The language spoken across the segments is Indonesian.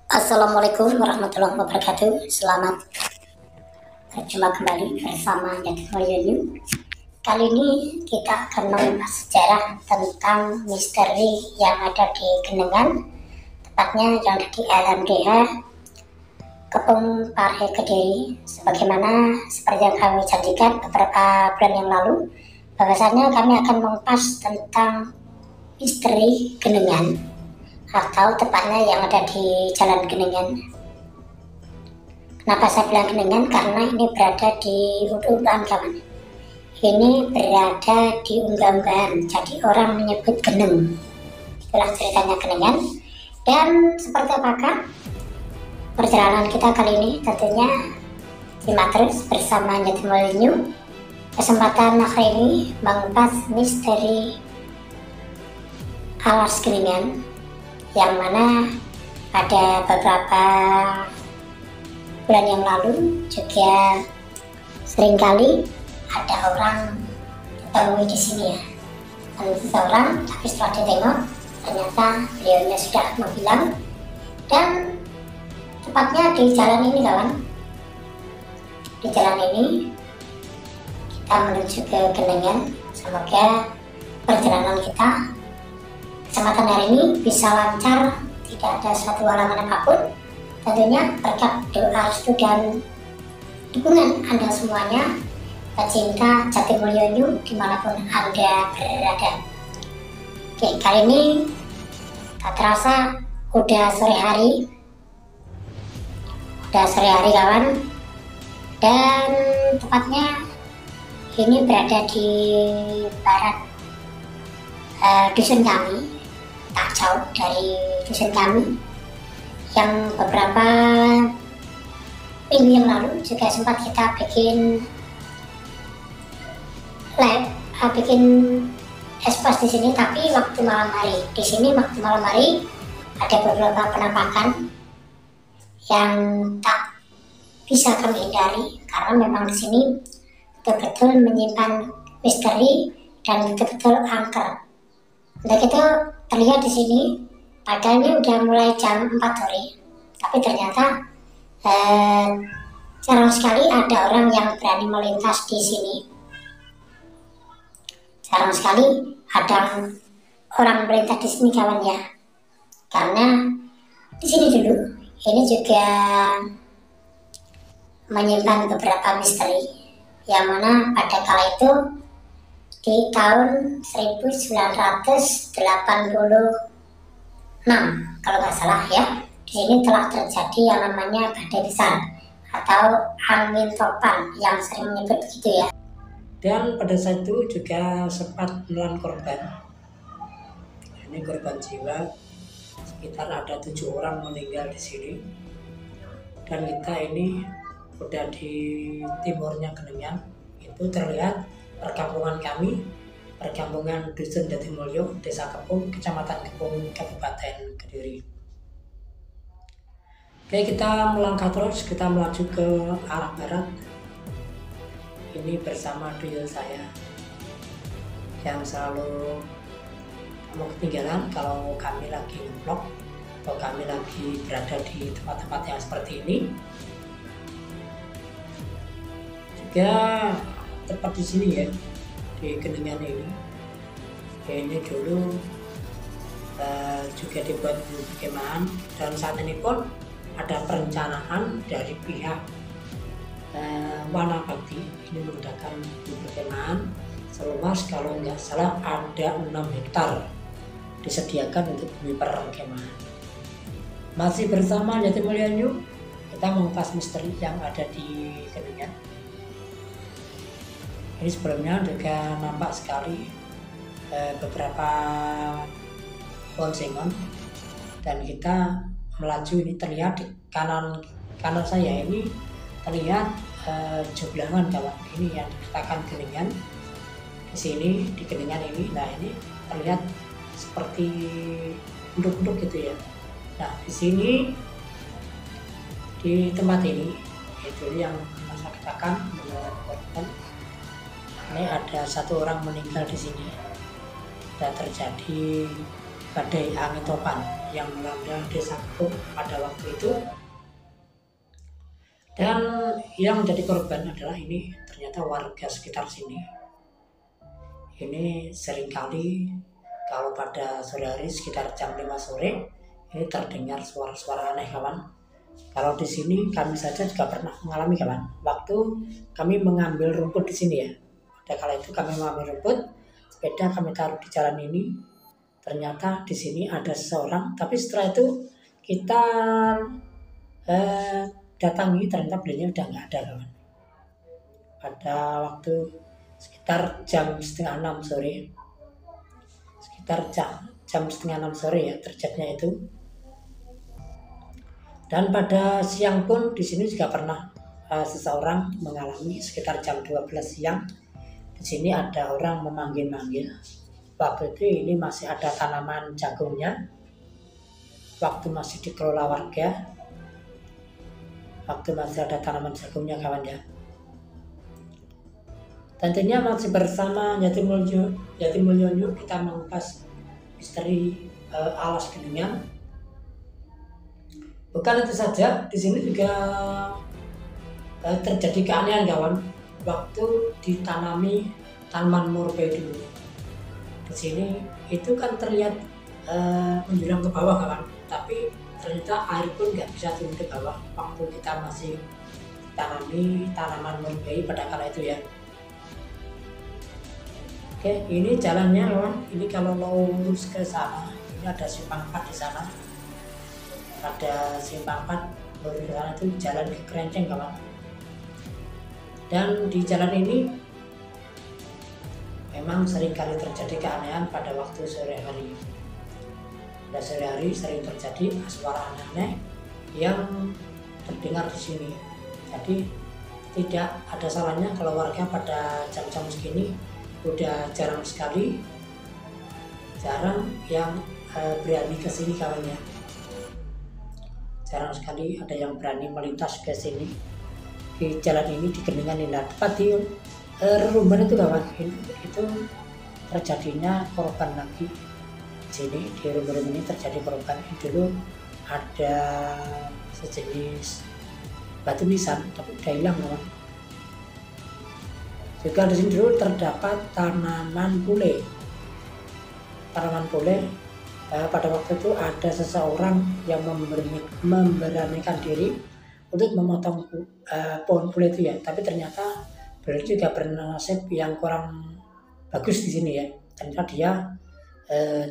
Assalamualaikum warahmatullahi wabarakatuh. Selamat berjumpa kembali bersama Yakin Mulyanyu. Kali ini kita akan mengupas sejarah tentang misteri yang ada di Genengan, tepatnya yang ada di LMDH Kepung Parhe Kediri. Sebagaimana seperti yang kami janjikan beberapa bulan yang lalu, bahwasanya kami akan mengupas tentang misteri Genengan, atau tepatnya yang ada di Jalan Genengan. Kenapa saya bilang Genengan? Karena ini berada di Unggah-Unggahan, kawan. Ini berada di Unggah-Unggahan, jadi orang menyebut Geneng. Itulah ceritanya Genengan. Dan seperti apakah perjalanan kita kali ini? Tentunya simak terus bersama Yakin Mulyanyu. Kesempatan hari ini mengupas misteri Alas Genengan, yang mana pada beberapa bulan yang lalu juga seringkali ada orang ditemui di sini ya. Dan seseorang, tapi setelah ditengok ternyata beliaunya sudah menghilang. Dan tepatnya di jalan ini, kawan. Di jalan ini kita menuju ke Genengan. Semoga perjalanan kita kesempatan hari ini bisa lancar, tidak ada suatu halangan apapun. Tentunya berkat doa, restu dan dukungan Anda semuanya, pecinta Yakin Mulyanyu dimanapun Anda berada. Oke, kali ini tak terasa udah sore hari, kawan. Dan tepatnya ini berada di barat dusun kami, tak jauh dari dusun kami, yang beberapa minggu yang lalu juga sempat kita bikin live, bikin expose di sini. Tapi waktu malam hari, di sini waktu malam hari ada beberapa penampakan yang tak bisa kami hindari, karena memang di sini betul-betul menyimpan misteri dan betul-betul angker. Untuk itu terlihat di sini, padahal ini udah mulai jam 4 sore, tapi ternyata jarang sekali ada orang yang berani melintas di sini. Jarang sekali ada orang melintas di sini, kawan ya. Karena di sini dulu ini juga menyimpan beberapa misteri, yang mana pada kala itu di tahun 1986 kalau nggak salah ya, di sini telah terjadi yang namanya badai besar atau angin topan, yang sering menyebut begitu ya. Dan pada saat itu juga sempat menelan korban. Ini korban jiwa, sekitar ada 7 orang meninggal di sini. Dan kita ini udah di timurnya Genengan, itu terlihat perkampungan kami, perkampungan Dusun Jatimulyo, Desa Kepung, Kecamatan Kepung, Kabupaten Kediri. Oke, kita melangkah terus, kita melaju ke arah barat. Ini bersama duyul saya yang selalu mau ketinggalan kalau kami lagi nge-vlog atau kami lagi berada di tempat-tempat yang seperti ini. Juga tepat di sini ya, di Genengan ini. Ini dulu juga dibuat perkemahan, dan saat ini pun ada perencanaan dari pihak Wanapati ini menggunakan perkemahan seluas kalau nggak salah ada 6 hektar disediakan untuk bumi perkemahan. Masih bersama Yakin Mulyanyu, kita mengupas misteri yang ada di Genengan. Ini sebelumnya juga nampak sekali beberapa boncengan, dan kita melaju. Ini terlihat di kanan saya ini terlihat jeblangan, kawan. Ini yang dikatakan Genengan di sini, di Genengan ini. Nah, ini terlihat seperti unduk-unduk gitu ya. Nah, di sini di tempat ini itu yang saya katakan menurut korban. Ini ada 1 orang meninggal di sini. Sudah terjadi badai angin topan yang melanda desa Kepuk pada waktu itu. Dan yang jadi korban adalah ini ternyata warga sekitar sini. Ini seringkali kalau pada sore hari sekitar jam 5 sore ini terdengar suara-suara aneh kawan. Kalau di sini kami saja juga pernah mengalami kawan. Waktu kami mengambil rumput di sini ya. Pada kala itu kami mengambil rumput, sepeda kami taruh di jalan ini. Ternyata di sini ada seseorang, tapi setelah itu kita datangi, ternyata beliau udah nggak ada kawan. Pada waktu sekitar jam setengah 6 sore, sekitar jam setengah 6 sore ya terjadinya itu. Dan pada siang pun di sini juga pernah seseorang mengalami sekitar jam 12 siang. Di sini ada orang memanggil-manggil. Waktu itu ini masih ada tanaman jagungnya. Waktu masih dikelola warga. Waktu masih ada tanaman jagungnya kawan ya. Tentunya masih bersama Yati Mulyono kita mengupas misteri alas geningan. Bukan itu saja, di sini juga terjadi keanehan kawan. Waktu ditanami tanaman murbei dulu, di sini itu kan terlihat menjulang ke bawah kawan, tapi ternyata air pun nggak bisa turun ke bawah waktu kita masih tanami tanaman murbei pada kala itu ya. Oke, ini jalannya kawan. Ini kalau lurus ke sana, ini ada simpang 4 di sana. Ada simpang 4 lurus ke sana itu jalan ke Kerenceng kawan. Dan di jalan ini memang sering kali terjadi keanehan pada waktu sore hari. Pada sore hari sering terjadi suara aneh-aneh yang terdengar di sini. Jadi tidak ada salahnya kalau warga pada jam-jam segini udah jarang sekali, yang berani ke sini kawannya. Jarang sekali ada yang berani melintas ke sini di jalan ini, di Geningan ini. Tepat di Rumban itu kawan, itu terjadinya korban lagi. Di sini di Rumban ini terjadi korban. Dulu ada sejenis batu nisan tapi udah hilang kawan. Juga di sini dulu terdapat tanaman pule. Tanaman pule pada waktu itu ada seseorang yang memberanikan diri untuk memotong pohon pule itu ya. Tapi ternyata beliau juga bernasib yang kurang bagus di sini ya. Ternyata dia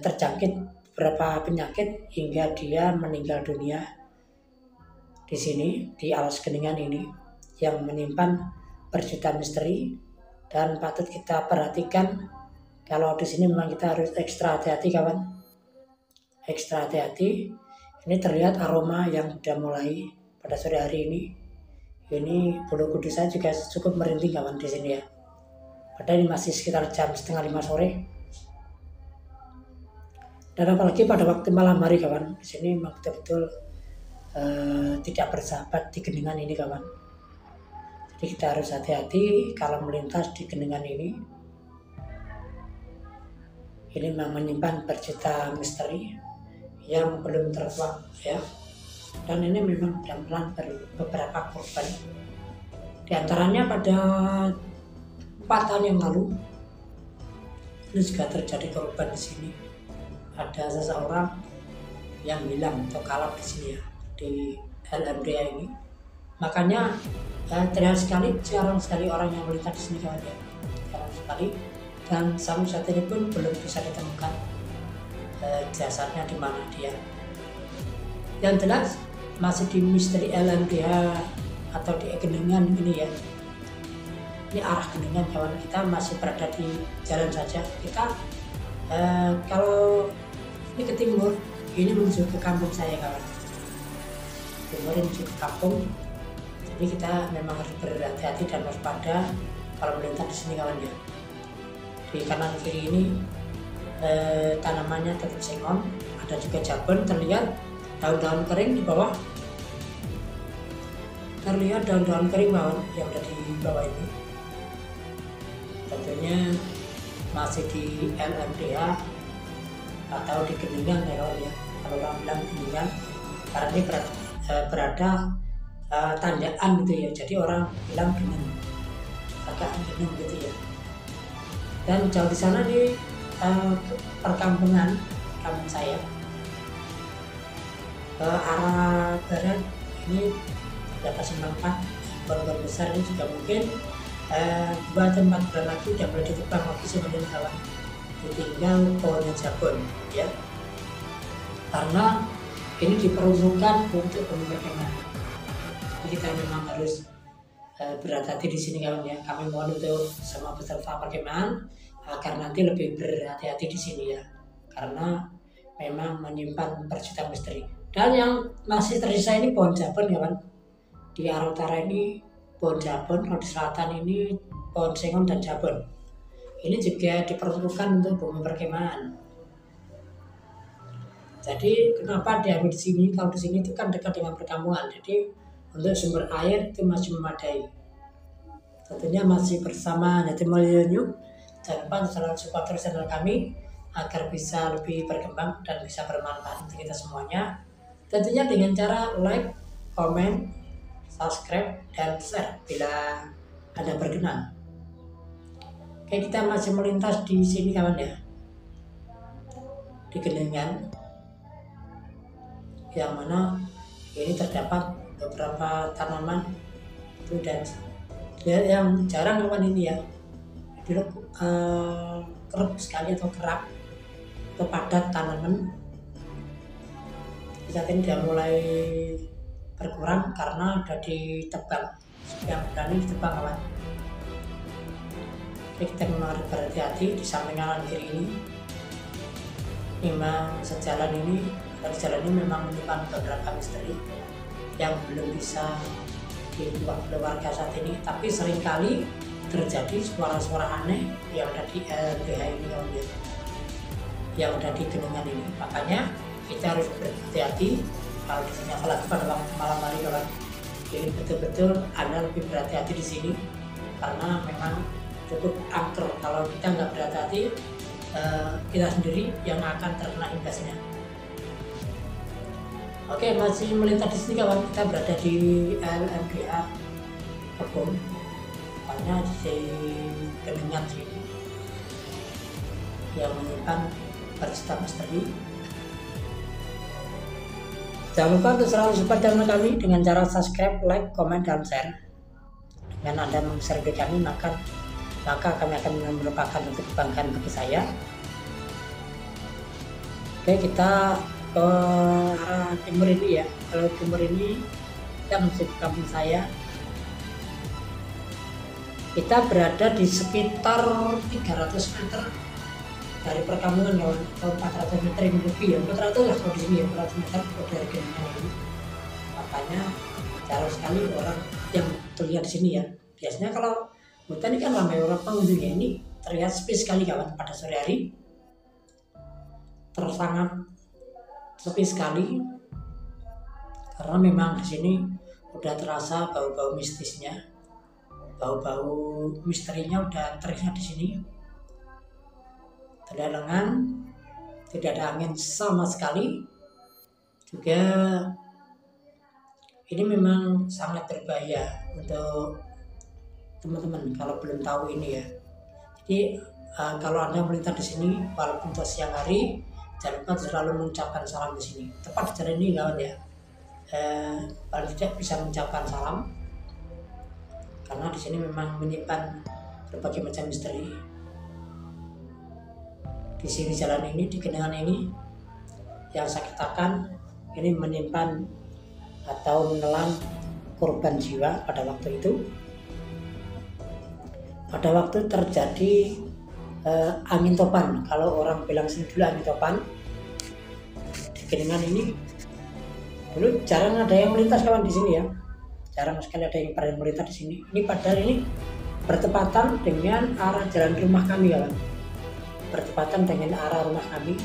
terjangkit beberapa penyakit hingga dia meninggal dunia di sini di alas geningan ini yang menyimpan berjuta misteri. Dan patut kita perhatikan kalau di sini memang kita harus ekstra hati-hati kawan, ekstra hati-hati. Ini terlihat aroma yang sudah mulai pada sore hari ini. Ini bulu kudus saya juga cukup merinding kawan di sini ya. Padahal ini masih sekitar jam setengah 5 sore. Dan apalagi pada waktu malam hari kawan, di sini memang betul-betul tidak bersahabat di Geningan ini kawan. Jadi kita harus hati-hati kalau melintas di Geningan ini. Ini memang menyimpan berjuta misteri yang belum tertuang ya. Dan ini memang menelan beberapa korban. Di antaranya pada 4 tahun yang lalu ini juga terjadi korban di sini. Ada seseorang yang hilang atau kalap di sini ya, di LMDA ini. Makanya terlihat sekali, jarang sekali orang yang melintas di sini kawan ya, jarang sekali. Dan sampai saat ini pun belum bisa ditemukan jasadnya di mana dia. Yang jelas masih di misteri LMDH atau di Geningan ini ya. Ini arah Geningan kawan, kita masih berada di jalan saja. Kita kalau ini ke timur, ini menuju ke kampung saya kawan. Timur menuju ke kampung. Jadi kita memang harus berhati-hati dan waspada kalau melintas di sini kawan ya. Di kanan kiri ini tanamannya tetap sengon, ada juga jabon, terlihat daun-daun kering di bawah. Terlihat daun-daun kering kawan yang ada di bawah ini. Tentunya masih di LMDA atau di Geningan ya kawan ya, kalau orang bilang Geningan karena ini berada tandaan gitu ya, jadi orang bilang Genen, agak Genen gitu ya. Dan jauh di sana di perkampungan kampung saya arah barat ini dapat simpang 4 pohon besar ini juga mungkin 2 atau 4 bulan lagi udah mulai ditebang lagi sebenarnya kawan, ditinggal pohonnya jabon ya, karena ini diperuntukkan untuk pemerintah. Jadi kita memang harus berhati-hati di sini kawan ya. Kami mohon untuk semua peserta perkemahan agar nanti lebih berhati-hati di sini ya, karena memang menyimpan perjutaan misteri. Dan yang masih tersisa ini pohon jabon kawan. Di arah utara ini pohon jabon, kalau di selatan ini pohon sengon dan jabon. Ini juga diperuntukkan untuk bumi perkemahan. Jadi kenapa diambil di sini? Kalau di sini itu kan dekat dengan perkampungan, jadi untuk sumber air itu masih memadai. Tentunya masih bersama Yatim Mulyanyu. Jangan lupa selalu support terus channel kami agar bisa lebih berkembang dan bisa bermanfaat untuk kita semuanya. Tentunya dengan cara like, komen, subscribe, dan share bila Anda berkenan. Oke, kita masih melintas di sini kawan ya, di Geningan, yang mana ini terdapat beberapa tanaman itu dan yang jarang kawan ini ya, dulu kerap sekali atau kerap atau padat tanaman. Saat ini sudah mulai berkurang karena sudah ditebang, yang berani ditebang kawan. Oke, kita memang harus berhati-hati di samping kanan kiri ini. Memang sejalan ini, dari jalan ini memang menyimpan beberapa misteri yang belum bisa dibuat oleh warga saat ini, tapi seringkali terjadi suara-suara aneh yang ada di LDH ini yang ada di Geningan ini. Makanya kita harus berhati-hati kalau di sini, apalagi pada waktu malam hari kawan. Jadi betul-betul Anda lebih berhati-hati di sini karena memang cukup angker. Kalau kita nggak berhati-hati, kita sendiri yang akan terkena imbasnya. Oke, masih melintas di sini kawan, kita berada di LMDA Kebun, tepatnya di Geningan sini, yang menyimpan perjutaan misteri. Jangan lupa untuk selalu support channel kami dengan cara subscribe, like, komen, dan share. Dengan Anda men-share ke kami, maka kami akan merupakan untuk kebanggaan bagi saya. Oke, kita ke arah timur ini ya. Kalau timur ini kita menuju kampung saya. Kita berada di sekitar 300 meter dari perkampungan kawan, atau 400 meter ini lebih ya, 400 lah kalau di sini ya, 400 meter dari Geningan ini. Makanya jarang sekali orang yang terlihat di sini ya. Biasanya kalau hutan ini kan ramai orang pengunjungnya, ini terlihat sepi sekali kawan pada sore hari. Sangat sepi sekali karena memang di sini udah terasa bau-bau mistisnya, bau-bau misterinya udah terlihat di sini. Tidak ada lengan, tidak ada angin sama sekali. Juga ini memang sangat berbahaya untuk teman-teman kalau belum tahu ini ya. Jadi kalau Anda melintas di sini walaupun untuk siang hari, jangan lupa selalu mengucapkan salam di sini. Tepat di jalan ini kawan ya, paling tidak bisa mengucapkan salam karena di sini memang menyimpan berbagai macam misteri. Di sini jalan ini, di Geningan ini yang saya katakan ini menyimpan atau menelan korban jiwa pada waktu itu. Pada waktu terjadi angin topan, kalau orang bilang sini dulu angin topan, di Geningan ini dulu jarang ada yang melintas kawan di sini ya, jarang sekali ada yang pernah melintas di sini. Ini padahal ini bertepatan dengan arah jalan rumah kami kawan, bertepatan dengan arah rumah kami.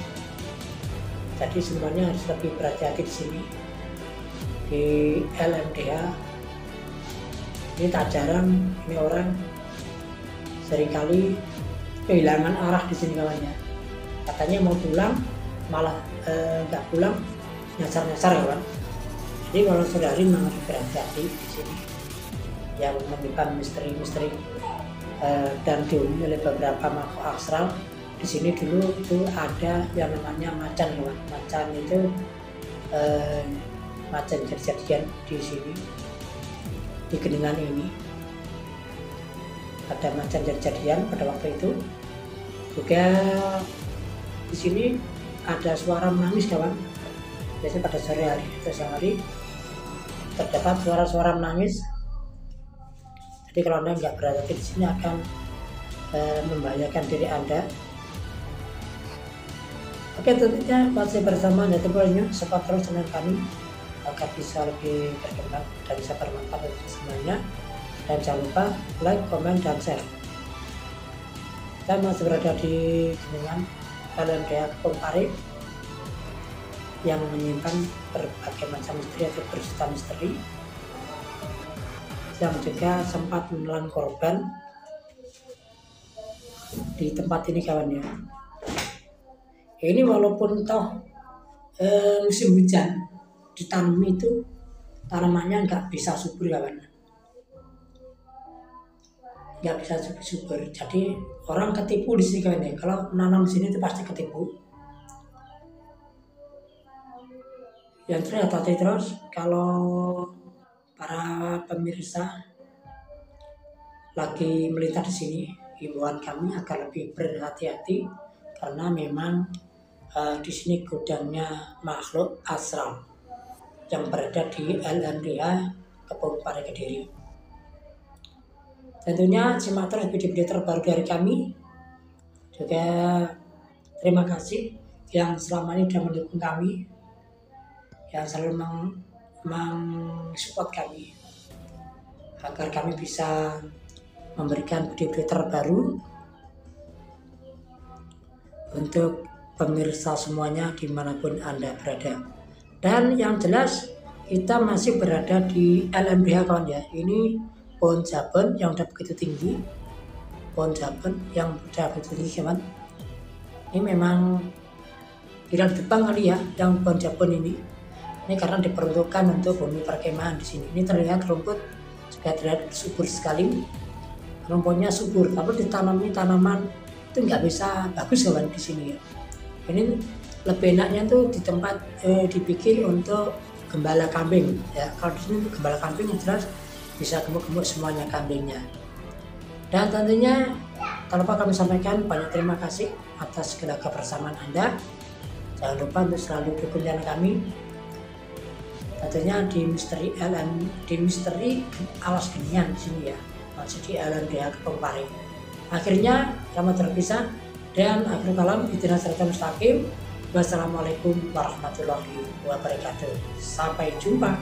Jadi semuanya harus lebih berhati-hati di sini di LMDH. Ini tak jarang ini orang seringkali kehilangan arah di sini kawannya. Katanya mau pulang malah nggak pulang, nyasar-nyasar kawan. Jadi kalau saudari memang berhati-hati di sini yang menyimpan misteri-misteri dan dihuni oleh beberapa makhluk astral. Di sini dulu itu ada yang namanya macan kawan. Macan itu macan jadi-jadian di sini, di geningan ini ada macan jadi-jadian pada waktu itu. Juga di sini ada suara menangis kawan. Biasanya pada sore hari atau siang hari terdapat suara-suara menangis. Jadi kalau Anda nggak berhati-hati di sini akan membahayakan diri Anda. Oke, tentunya masih bersama Netballnya, support terus channel kami agar bisa lebih berkembang dan bisa bermanfaat untuk semuanya. Dan jangan lupa like, komen, dan share. Kita masih berada di Geningan LMDH Kepung Pari yang menyimpan berbagai macam misteri atau berjuta misteri, yang juga sempat menelan korban di tempat ini kawan ya. Ini walaupun toh musim hujan, ditanam itu tanamannya nggak bisa subur kawan, nggak bisa subur. Jadi orang ketipu di sini kawan ya. Kalau menanam di sini itu pasti ketipu. Yang terhati terus kalau para pemirsa lagi melintas di sini, himbauan kami agar lebih berhati-hati karena memang di sini gudangnya makhluk astral yang berada di LMDH Kepung Pari Kediri. Tentunya simak terus video-video terbaru dari kami. Juga terima kasih yang selama ini sudah mendukung kami, yang selalu mensupport kami agar kami bisa memberikan video-video terbaru untuk pemirsa semuanya dimanapun Anda berada. Dan yang jelas kita masih berada di LMDH kawan ya. Ini pohon jabon yang udah begitu tinggi, pohon jabon yang udah begitu tinggi kawan. Ini memang bilang Jepang kali ya, yang pohon jabon ini. Ini karena diperuntukkan untuk bumi perkemahan di sini. Ini terlihat rumput juga terlihat subur sekali, rumputnya subur. Tapi ditanami tanaman itu nggak bisa bagus kawan di sini ya. Ini lebih enaknya tuh di tempat dibikin untuk gembala kambing ya. Kalau di sini gembala kambing jelas bisa gemuk-gemuk semuanya kambingnya. Dan tentunya tanpa kami sampaikan banyak terima kasih atas segala kebersamaan Anda. Jangan lupa untuk selalu dukung channel kami. Tentunya di misteri alas Geningan di sini ya, masih di LMDH Kepung Pari. Akhirnya selamat terpisah dan akhir kalam ihdinas siratal mustaqim. Wassalamualaikum warahmatullahi wabarakatuh. Sampai jumpa.